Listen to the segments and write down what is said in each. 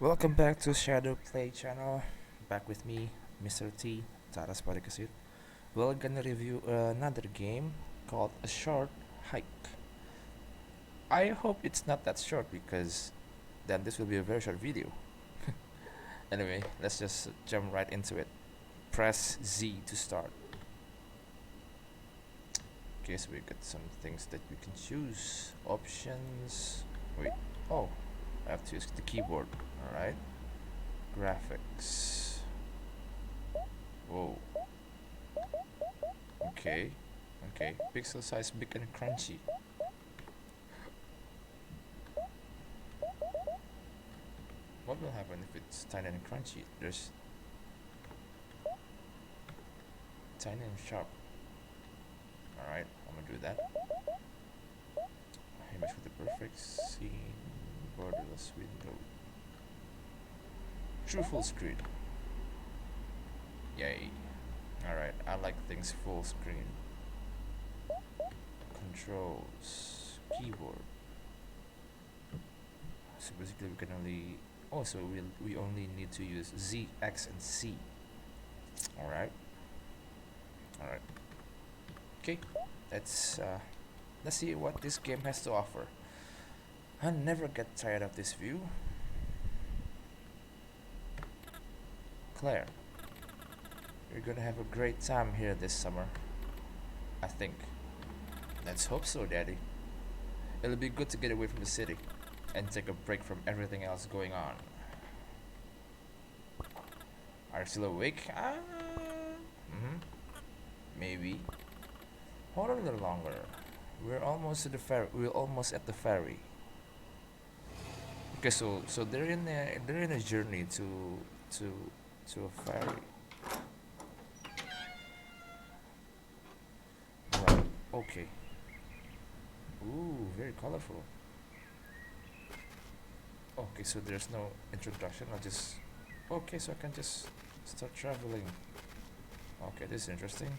Welcome back to Shadow Play channel. Back with me, Mr. T, Tarrasch. We're gonna review another game called A Short Hike. I hope it's not that short because then this will be a very short video. Anyway, let's just jump right into it. Press Z to start. Okay, so we got some things that we can choose. Options. Wait. Oh, I have to use the keyboard. Alright. Graphics. Whoa. Okay. Okay. Pixel size big and crunchy. What will happen if it's tiny and crunchy? There's tiny and sharp. Alright, I'm gonna do that. Image with the perfect scene. Borderless window. True full screen. Yay. Alright, I like things full screen. Controls. Keyboard. So basically we can only we only need to use Z, X and C. Alright. Alright. Okay. Let's see what this game has to offer. I never get tired of this view. Claire, you're gonna have a great time here this summer. I think. Let's hope so, Daddy. It'll be good to get away from the city and take a break from everything else going on. Are you still awake? Maybe. Hold on a little longer. We're almost at the ferry. We're almost at the ferry. Okay, so they're in a journey to a ferry. Right. Okay. Ooh, very colorful. Okay, so there's no introduction. Okay, so I can just start traveling. Okay, this is interesting.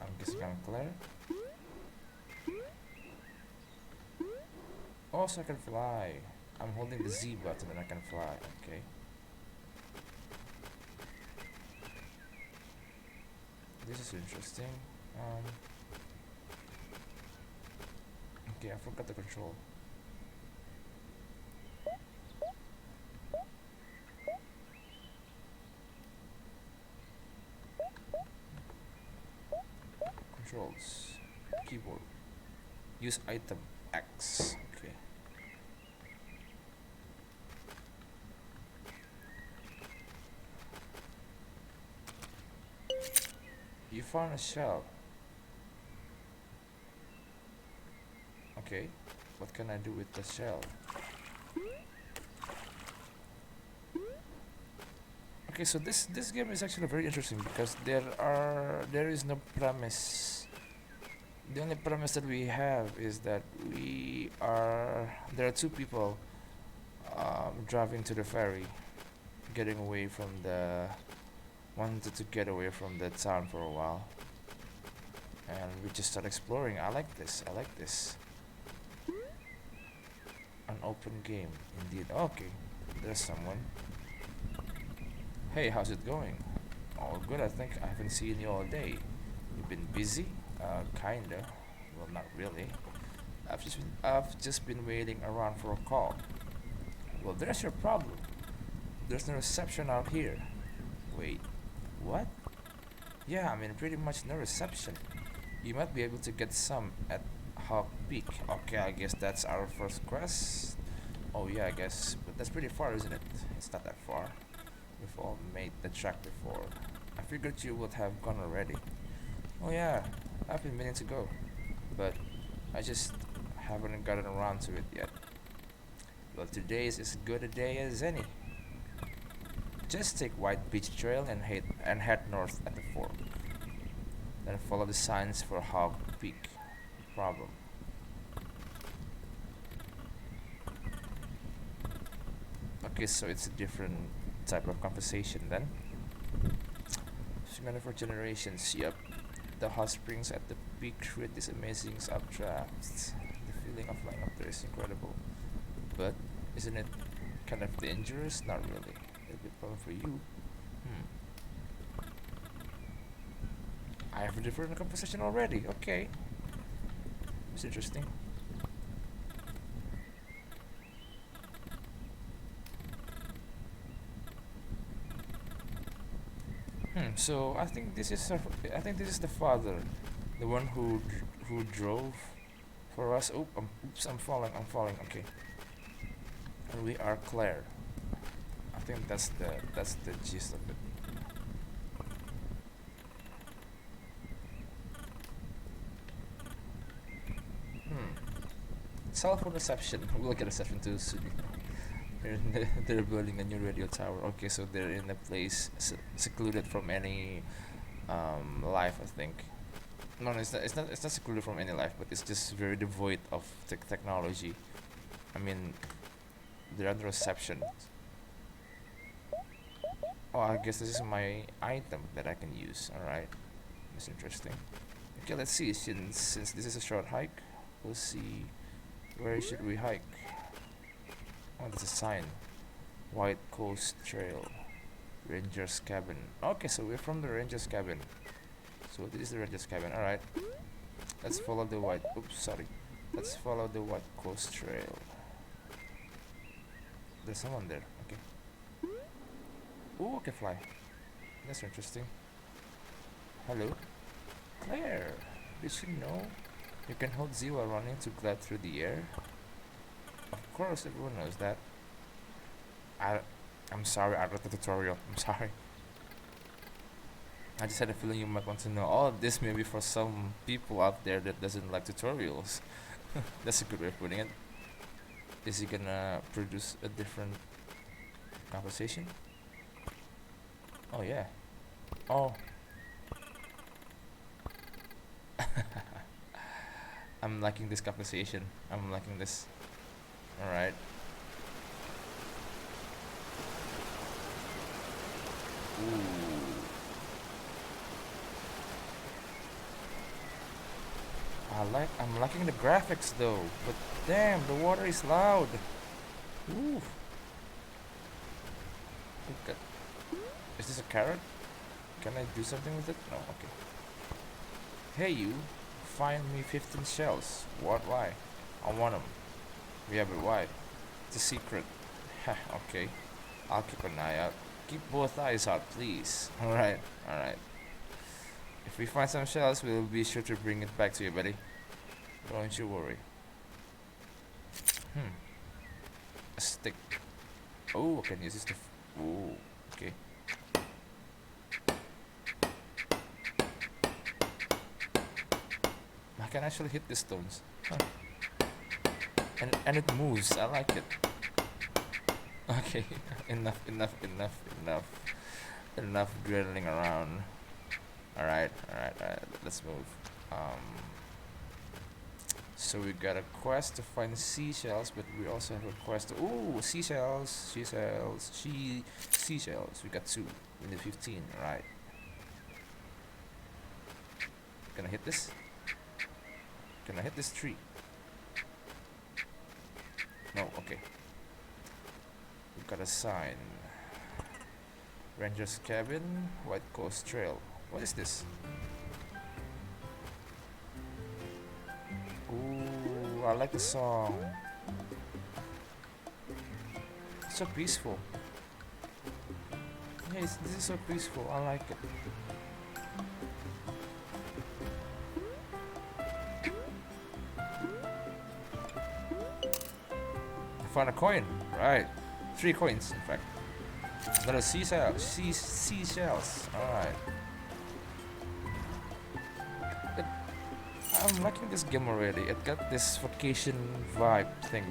I'm guessing I'm Claire. Also, I can fly. I'm holding the Z button and I can fly. Okay. This is interesting. Okay, I forgot the control. Controls. Keyboard. Use item X. Okay. You found a shell. Okay. What can I do with the shell? Okay, so this game is actually very interesting because there is no premise. The only premise that we have is that there are two people driving to the ferry, getting away from the wanted to get away from the town for a while, and we just start exploring. I like this. I like this. An open game, indeed. Okay, there's someone. Hey, how's it going? All good, I think. I haven't seen you all day. You've been busy? Kinda. Well, not really. I've just been waiting around for a call. Well, there's your problem. There's no reception out here. Wait, what? Yeah, I mean, pretty much no reception. You might be able to get some at Hawk Peak. Okay, I guess that's our first quest. Oh yeah, I guess, but that's pretty far, isn't it? It's not that far. We've all made the track before. I figured you would have gone already. Oh yeah, I've been meaning to go, but I just haven't gotten around to it yet. Well, today is as good a day as any. Just take White Beach Trail and head north at the fork. Then follow the signs for Hog Peak. Problem. Okay, so it's a different type of conversation then. Similar for generations, yep. The hot springs at the peak create these amazing updrafts. The feeling of flying up there is incredible. But isn't it Kind of dangerous? Not really. It'll be a problem for you. Hmm. I have a different composition already. Okay. It's interesting. So I think this is the father, the one who drove for us. Oh, oops! I'm falling. I'm falling. Okay. And we are Claire. I think that's the gist of it. Hmm. Cell reception. We'll get reception too soon. They're building a new radio tower. Okay, so they're in a place secluded from any life. I think. No, no, It's not secluded from any life, but it's just very devoid of technology. I mean, they're under reception. Oh, I guess this is my item that I can use. All right, that's interesting. Okay, let's see. Since this is a short hike, we'll see where should we hike. Oh, there's a sign. White Coast Trail, Ranger's Cabin. Okay, so we're from the Ranger's Cabin. So this is the Ranger's Cabin. All right, let's follow the white. Oops, sorry. Let's follow the White Coast Trail. There's someone there. Okay. Ooh, I can fly. That's interesting. Hello, Claire. Did you know you can hold Z while running to glide through the air? Of course, everyone knows that. I, I'm sorry, I read the tutorial. I'm sorry. I just had a feeling you might want to know all of this. Maybe for some people out there that doesn't like tutorials. That's a good way of putting it. Is he gonna produce a different conversation? Oh yeah. Oh. I'm liking this conversation. I'm liking this. Alright. Ooh. I'm liking the graphics though, but damn, the water is loud. Ooh. Look at. Is this a carrot? Can I do something with it? No, okay. Hey you, find me 15 shells. What? Why? I want them. Yeah, but why? It's a secret. Okay. I'll keep an eye out. Keep both eyes out, please. Alright, alright. If we find some shells, we'll be sure to bring it back to you, buddy. Don't you worry. A stick. Oh, I can use this to. Oh, okay. I can actually hit the stones. Huh. And it moves. I like it. Okay, enough drilling around. Alright, let's move. So we got a quest to find seashells, but we also have a quest to, ooh, seashells. We got 2 in the 15, right. Gonna hit this? Can I hit this tree? No, okay. We've got a sign. Ranger's Cabin, White Coast Trail. What is this? Ooh, I like the song. It's so peaceful. Yeah, this is so peaceful. I like it. I found a coin. Right. 3 coins, in fact. Another seashells. Alright. I'm liking this game already. It got this vacation vibe thing.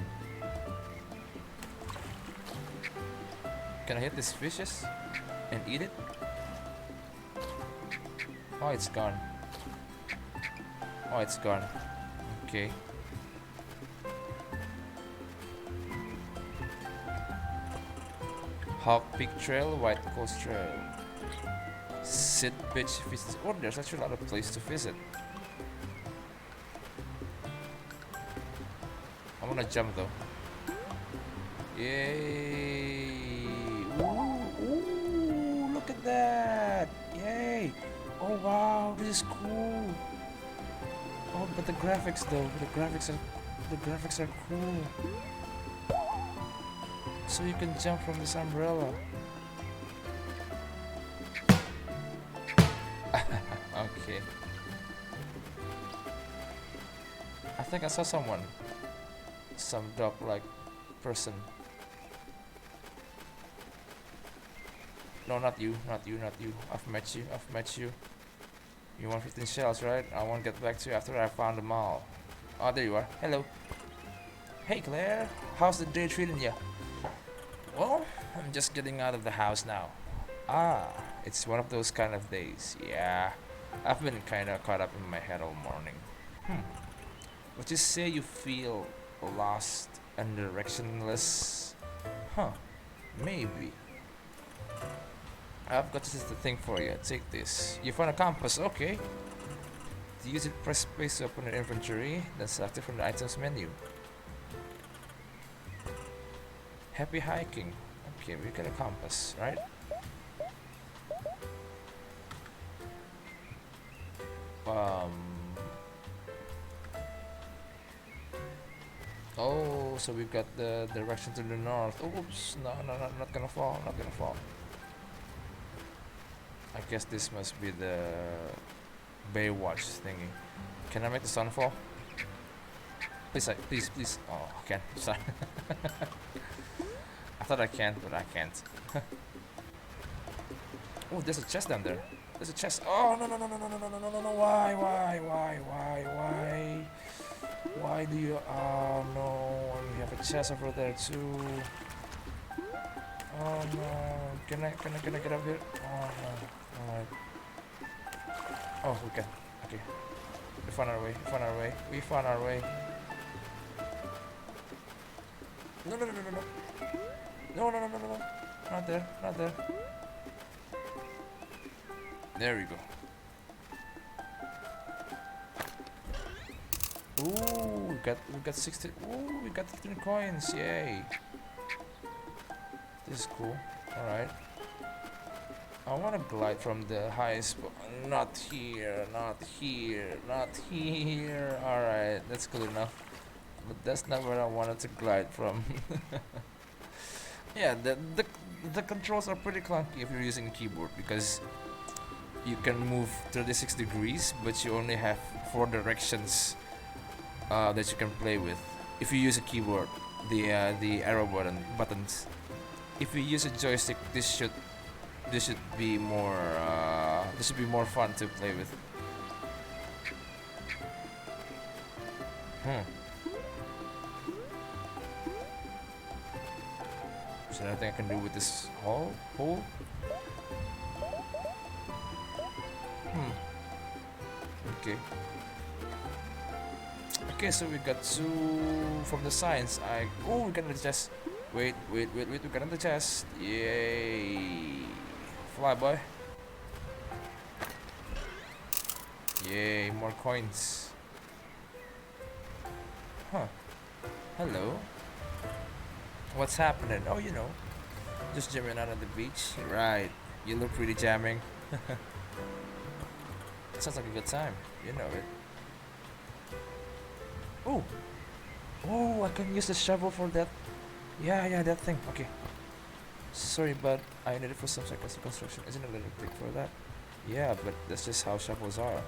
Can I hit these fishes and eat it? Oh, it's gone. Oh, it's gone. Okay. Hawk Peak Trail, White Coast Trail. Sid Beach visits. Oh, there's actually a lot of places to visit. I'm gonna jump though. Yay! Ooh, ooh, look at that! Yay! Oh wow, this is cool. Oh, but the graphics though, the graphics are cool. So you can jump from this umbrella. Okay. I think I saw someone. Some dog-like person. No, not you, not you, not you. I've met you, I've met you. You want 15 shells, right? I won't get back to you after I found them all. Oh, there you are. Hello. Hey, Claire. How's the day treating you? Well, I'm just getting out of the house now. Ah, it's one of those kind of days. Yeah, I've been kinda caught up in my head all morning. Hmm. Would you say you feel lost and directionless? Huh, maybe. I've got just the thing for you. Take this. You found a compass, okay. To use it, press space to open your inventory, then select it from the items menu. Happy hiking. Okay, we got a compass, right? Um. Oh, so we got the direction to the north. Oops, no, no, no, not gonna fall, not gonna fall. I guess this must be the Baywatch thingy. Can I make the sun fall? Please, please, please. Oh, I can't. Sorry. I thought I can, but I can't. Oh, there's a chest down there. There's a chest. Oh, no, no, no, no, no, no, no, no, no, no, no. Why? Why do you? Oh no, you have a chest over there too. Oh no, can I get up here? Oh no. Alright. Oh, we can. Okay. We found our way. We found our way. No, no, no, no, no, no. No, no, no, no, no, no. Not there. Not there. There we go. Ooh, we got 60. Ooh, we got 15 coins. Yay. This is cool. Alright. I want to glide from the highest spot. Not here, not here, not here. Alright, that's good enough. But that's not where I wanted to glide from. Yeah, the controls are pretty clunky if you're using a keyboard because you can move 36 degrees, but you only have 4 directions that you can play with. If you use a keyboard, the arrow buttons. If you use a joystick, this should be more fun to play with. Is there anything I can do with this hole? Okay. Okay, so we got 2 from the science. We got the chest. Wait, we got the chest. Yay. Fly, boy. Yay, more coins. Huh. Hello. What's happening? Oh, you know. Just jamming out on the beach. Right. You look pretty jamming. Sounds like a good time. You know it. Oh. Oh, I can use the shovel for that. Yeah, that thing. Okay. Sorry, but I need it for some seconds of construction. Isn't it a little big for that? Yeah, but that's just how shovels are.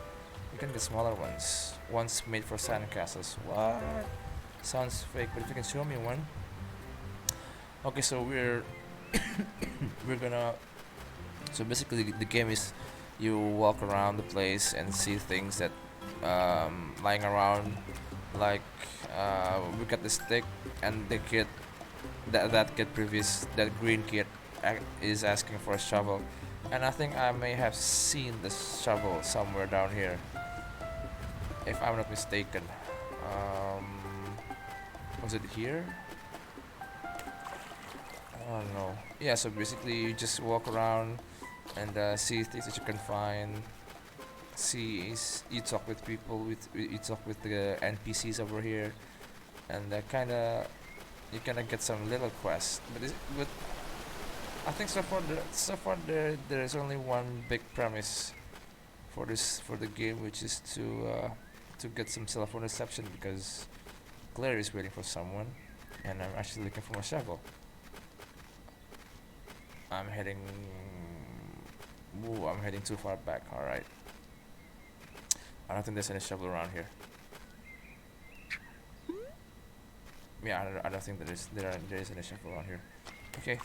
You can get smaller ones. Ones made for sandcastles. What? Sounds fake, but if you can show me one. Okay, so we're gonna. So basically, the game is you walk around the place and see things that lying around. Like we got the stick and the kid. That green kid is asking for a shovel, and I think I may have seen the shovel somewhere down here, if I'm not mistaken. Was it here? I don't know. Yeah, so basically you just walk around and see things that you can find. You talk with people, you talk with the NPCs over here, and that kind of you gonna get some little quests, but I think there is only one big premise for the game, which is to get some cell phone reception because Claire is waiting for someone, and I'm actually looking for my shovel. I'm heading. Ooh, I'm heading too far back. All right. I don't think there's any shovel around here. Yeah, I don't think there is any shovel around here. Okay,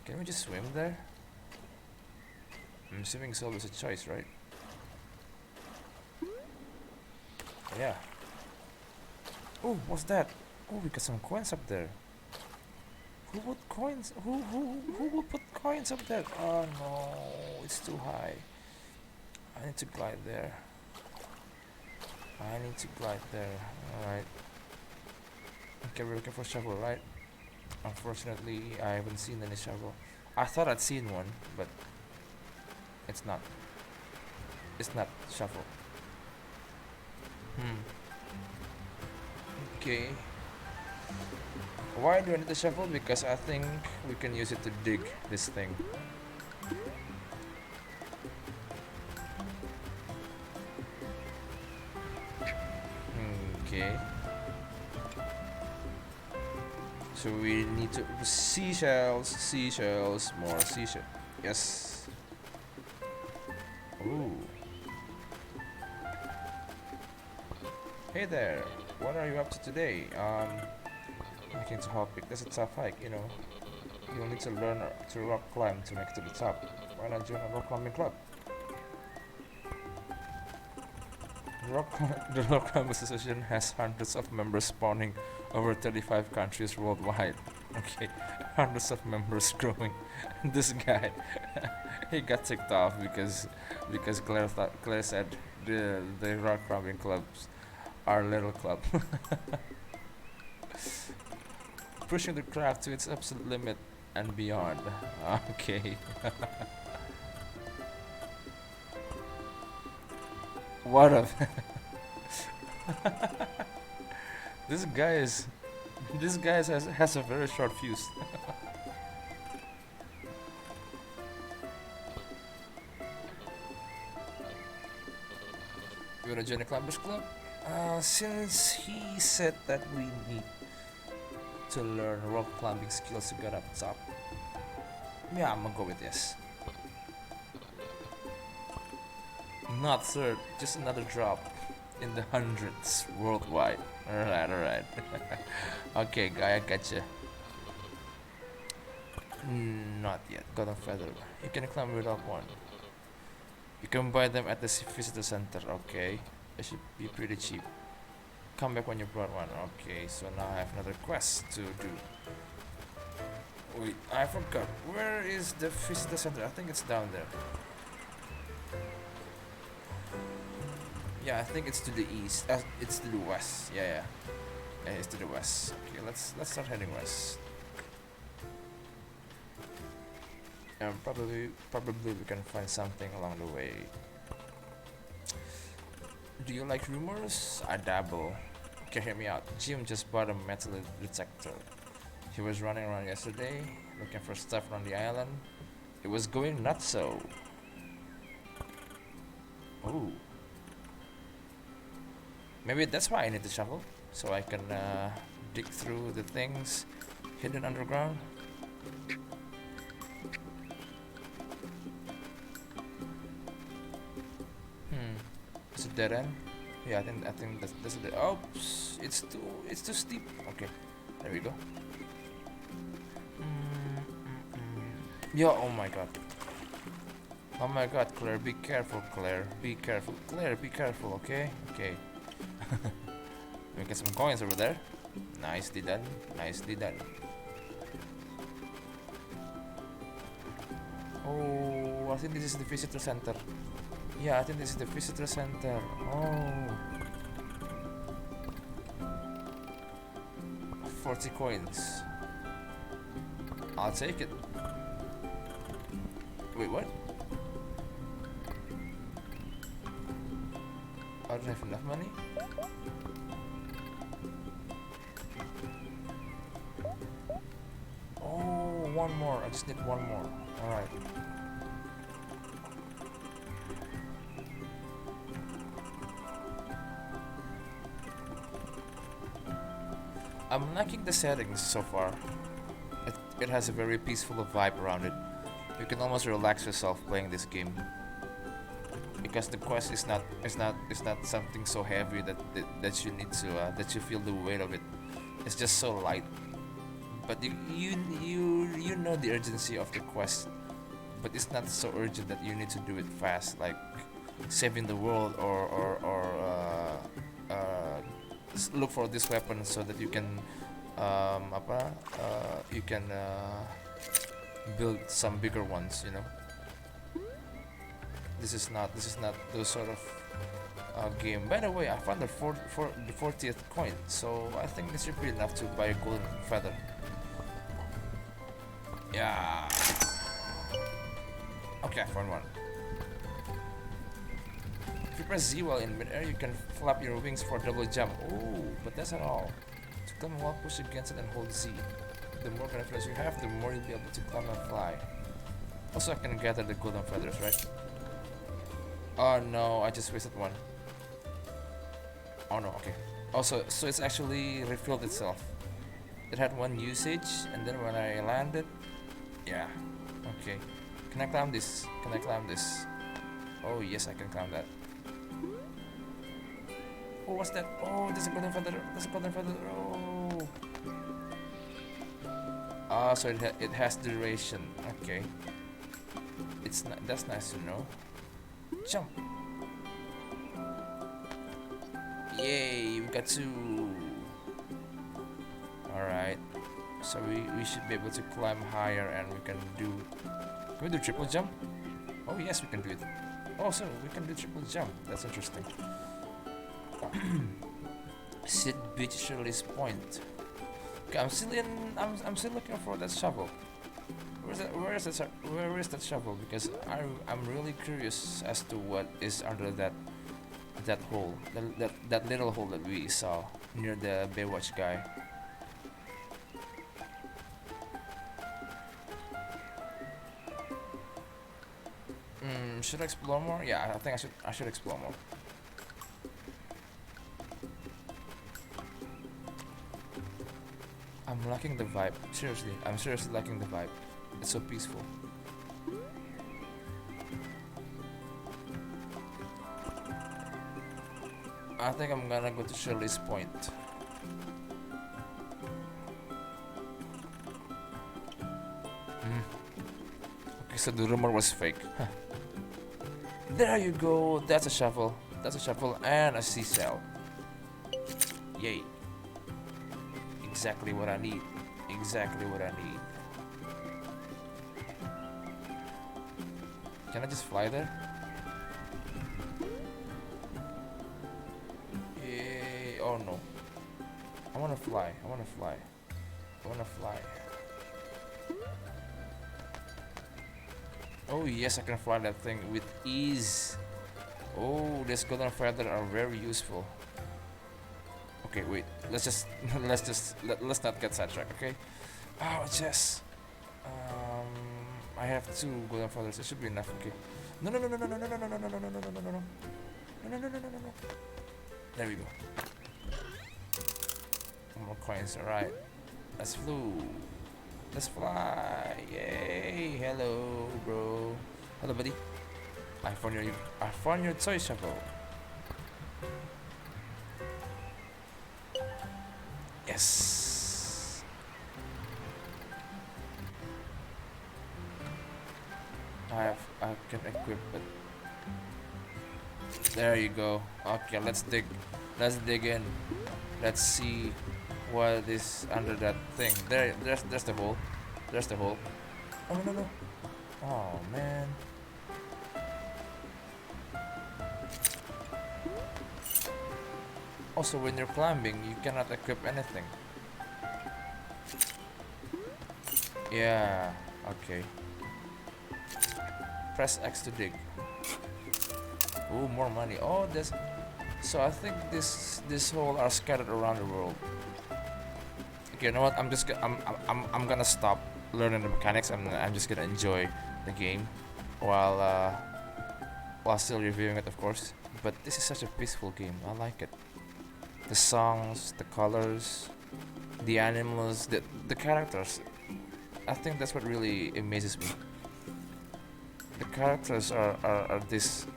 can we just swim there? I'm assuming it's always a choice, right? Yeah. Oh, what's that? Oh, we got some coins up there. Who put coins? Who will put coins up there? Oh no, it's too high. I need to glide there. I need to glide there. Alright. Okay, we're looking for shovel, right? Unfortunately, I haven't seen any shovel. I thought I'd seen one, but it's not. It's not shovel. Okay. Why do I need the shovel? Because I think we can use it to dig this thing. Okay. So we need to seashells, more seashells. Yes. Ooh. Hey there. What are you up to today? Making to hop pick. That's a tough hike, you know. You'll need to learn to rock climb to make it to the top. Why not join a rock climbing club? The Rock Climbing Association has hundreds of members spawning over 35 countries worldwide. Okay, hundreds of members growing. This guy, he got ticked off because Claire said the rock climbing clubs are little club. Pushing the craft to its absolute limit and beyond. Okay. What a this guy has a very short fuse. You wanna join the climbers club? Since he said that we need to learn rock climbing skills to get up top, yeah, I'm gonna go with this. Not third, just another drop in the hundreds worldwide. Alright. Okay, guy, I gotcha. Not yet. Got a feather. You can climb without one. You can buy them at the visitor center. Okay, it should be pretty cheap. Come back when you brought one. Okay, so now I have another quest to do. Wait, I forgot. Where is the visitor center? I think it's down there. Yeah, I think it's to the east. It's to the west. Yeah, it's to the west. Okay, let's start heading west. And probably we can find something along the way. Do you like rumors? I dabble. Okay, hear me out. Jim just bought a metal detector. He was running around yesterday, looking for stuff on the island. It was going nuts. So. Oh. Maybe that's why I need the shovel, so I can dig through the things hidden underground. It's a dead end. Yeah, I think that's a dead. Oops, it's too steep. Okay, there we go. Yo, oh my god. Oh my god, Claire, be careful, Claire. Be careful, Claire, be careful. Okay. We get some coins over there. Nicely done. Oh, I think this is the visitor center. Yeah, I think this is the visitor center. Oh. 40 coins. I'll take it. Wait, what? I don't have enough money. one more. I just need one more. Alright. I'm liking the settings so far. It has a very peaceful vibe around it. You can almost relax yourself playing this game because the quest is not something so heavy that you need to that you feel the weight of it. It's just so light. But you know the urgency of the quest, but it's not so urgent that you need to do it fast, like saving the world or look for this weapon so that you can you can build some bigger ones, you know. This is not those sort of game. By the way, I found the 40th coin, so I think this should be enough to buy a golden feather. Yeah. Okay, I found one. If you press Z while in midair, you can flap your wings for double jump. Oh, but that's not all. To climb while push against it and hold Z. The more kind of feathers you have, the more you'll be able to climb and fly. Also, I can gather the golden feathers, right? Oh no, I just wasted one. Oh no, okay. Also, so it's actually refilled itself. It had one usage, and then when I landed, yeah, okay. Can I climb this? Can I climb this? Oh yes, I can climb that. Oh, what's that? Oh, there's a golden feather. There's a golden feather. Oh. Ah, so it has duration. Okay. That's nice to know. Jump. Yay, we got two. Alright. So we should be able to climb higher and we can we do triple jump? Oh yes, we can do it. Oh, so we can do triple jump. That's interesting. Sid Beach release point. Okay, I'm still looking for that shovel. Where is that shovel? Because I'm really curious as to what is under that hole, that little hole that we saw near the Baywatch guy. Should I explore more? Yeah, I think I should explore more. I'm liking the vibe. Seriously, I'm seriously liking the vibe. It's so peaceful. I think I'm gonna go to Shirley's Point. Okay, so the rumor was fake. Huh. There you go. That's a shovel. That's a shovel and a seashell. Yay. Exactly what I need. Exactly what I need. Can I just fly there? Yay. Oh no. I wanna fly. I wanna fly. I wanna fly. Oh yes, I can fly that thing with ease. Oh, this golden feather are very useful. Okay, wait. Let's not get sidetracked, okay? Oh, yes. I have 2 golden feathers. It should be enough, okay? No. There we go. More coins, alright. Let's flew. Let's fly. Yay. Hello, bro. Hello, buddy. I found your toy shovel. Yes. I can equip it. There you go. Okay, let's dig in. Let's see what is under that thing. There's the hole. There's the hole. Oh no. Oh man. Also, when you're climbing, you cannot equip anything. Yeah, okay. Press X to dig. Ooh, more money. Oh, this. So I think this hole are scattered around the world. Okay, you know what? I'm gonna stop. learning the mechanics. I'm just gonna enjoy the game while while still reviewing it, of course. But this is such a peaceful game. I like it. The songs, the colors, the animals, the characters. I think that's what really amazes me. The characters are this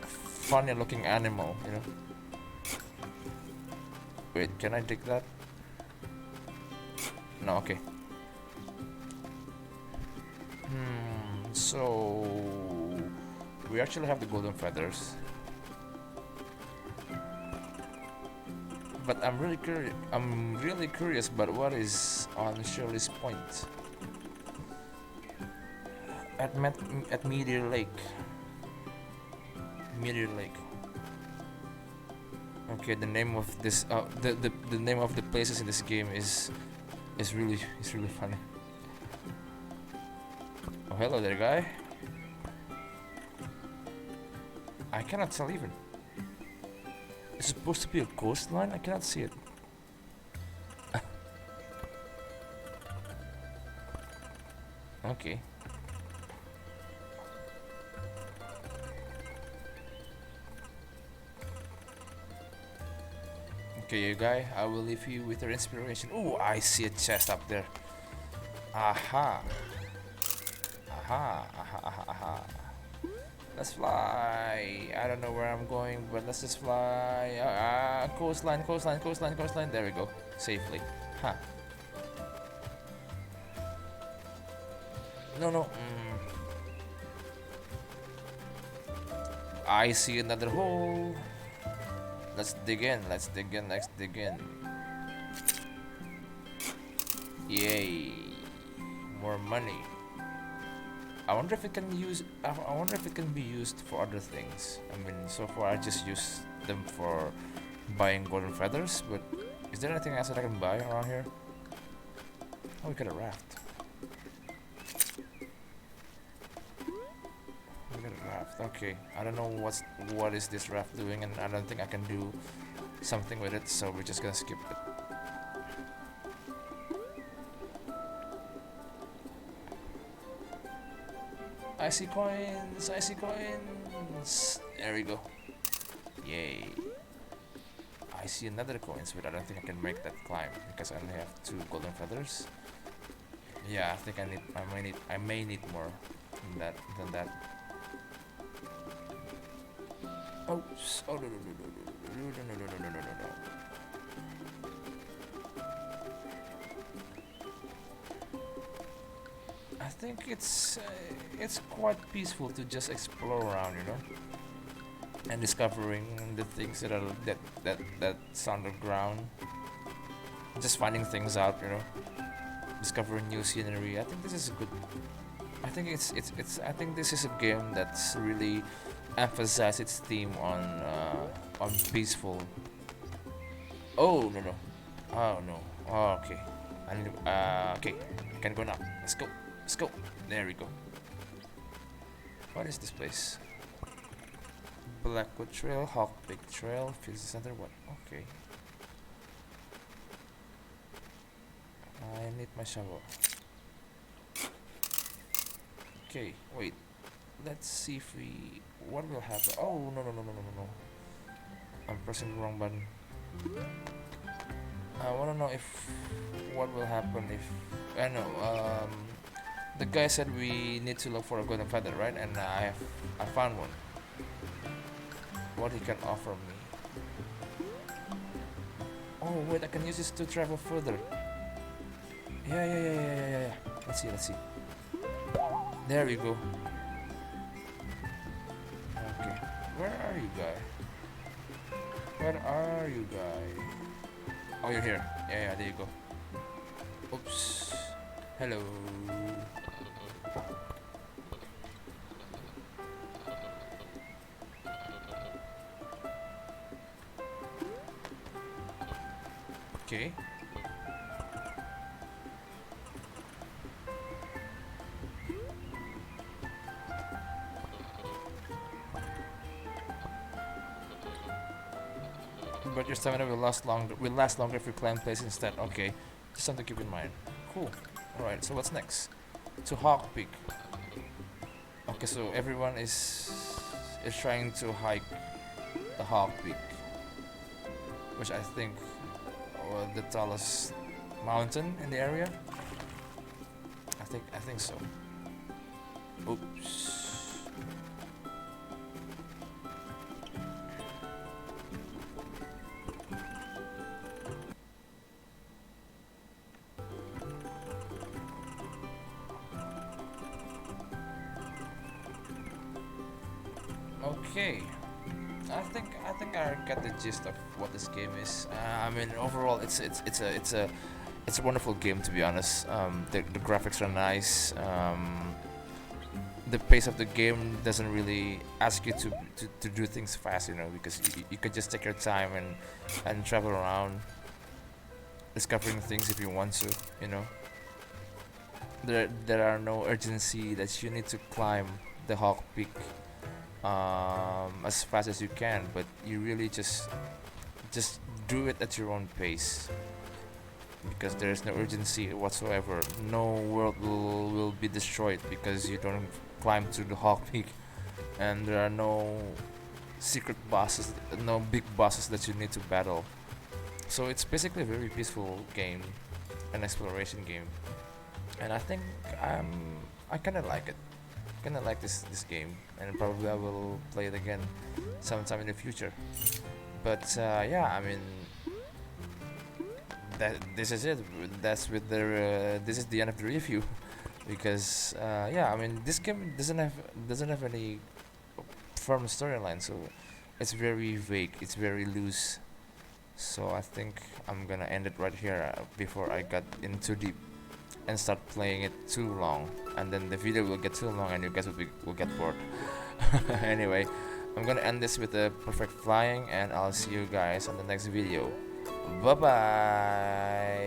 funny looking animal, you know. Wait, can I dig that? No, okay. So we actually have the golden feathers. But I'm really curious about what is on Shirley's Point. At Meteor Lake. Meteor Lake. Okay, the name of this the name of the places in this game is really funny. Oh, hello there, guy. I cannot tell even. It's supposed to be a coastline? I cannot see it. Okay. Okay, you guy, I will leave you with your inspiration. Oh, I see a chest up there. Aha. Aha, aha, aha, aha. Let's fly. I don't know where I'm going, but let's just fly. Coastline, coastline, coastline, coastline. There we go. Safely. Huh. No, no. I see another hole. Let's dig in. Let's dig in. Let's dig in. Yay. More money. I wonder if it can I wonder if it can be used for other things. I mean, so far I just used them for buying golden feathers, but is there anything else that I can buy around here? Oh, we got a raft. We got a raft. Okay, I don't know what is this raft doing, and I don't think I can do something with it, so we're just gonna skip it. I see coins, I see coins. There we go. Yay. I see another coins, but I don't think I can make that climb because I only have 2 golden feathers. Yeah, I think I may need more than that. Oh, oh no. I think it's quite peaceful to just explore around, you know, and discovering the things that's underground. Just finding things out, you know, discovering new scenery. I think this is good. I think I think this is a game that's really emphasized its theme on peaceful. Oh no. Oh no. Oh, okay. I need okay. I can go now. Let's go. Let's go. There we go. What is this place? Blackwood Trail, Hawk Peak Trail, Physics Center. What? Okay. I need my shovel. Okay, wait. Let's see if we. What will happen? Oh no. I'm pressing the wrong button. I wanna know if what will happen if I know. The guy said we need to look for a golden feather, right? And I found one. What he can offer me? Oh wait, I can use this to travel further. Yeah. Let's see. There we go. Okay, where are you, guy? Where are you, guy? Oh, you're here. Yeah, there you go. Oops. Hello. Okay. But your stamina will last longer. Will last longer if you climb place instead. Okay, just something to keep in mind. Cool. Alright, so what's next? To Hawk Peak. Okay, so everyone is trying to hike the Hawk Peak, which I think the tallest mountain in the area. I think so. Oops. Okay. I think I get the gist of what this game is. I mean, overall, it's a wonderful game, to be honest. The graphics are nice. The pace of the game doesn't really ask you to do things fast, you know, because you could just take your time and travel around, discovering things if you want to, you know. There are no urgency that you need to climb the Hawk Peak as fast as you can, but you really just do it at your own pace because there is no urgency whatsoever. No world will be destroyed because you don't climb to the Hawk Peak, and there are no secret bosses, no big bosses that you need to battle. So it's basically a very peaceful game, an exploration game, and I think I kind of like it. Kind of like this game, and probably I will play it again sometime in the future. But yeah, I mean that this is it. That's with the this is the end of the review because yeah, I mean this game doesn't have any firm storyline, so it's very vague. It's very loose. So I think I'm gonna end it right here before I got in too deep and start playing it too long, and then the video will get too long and you guys will get bored. Anyway, I'm gonna end this with a perfect flying, and I'll see you guys on the next video. Bye bye.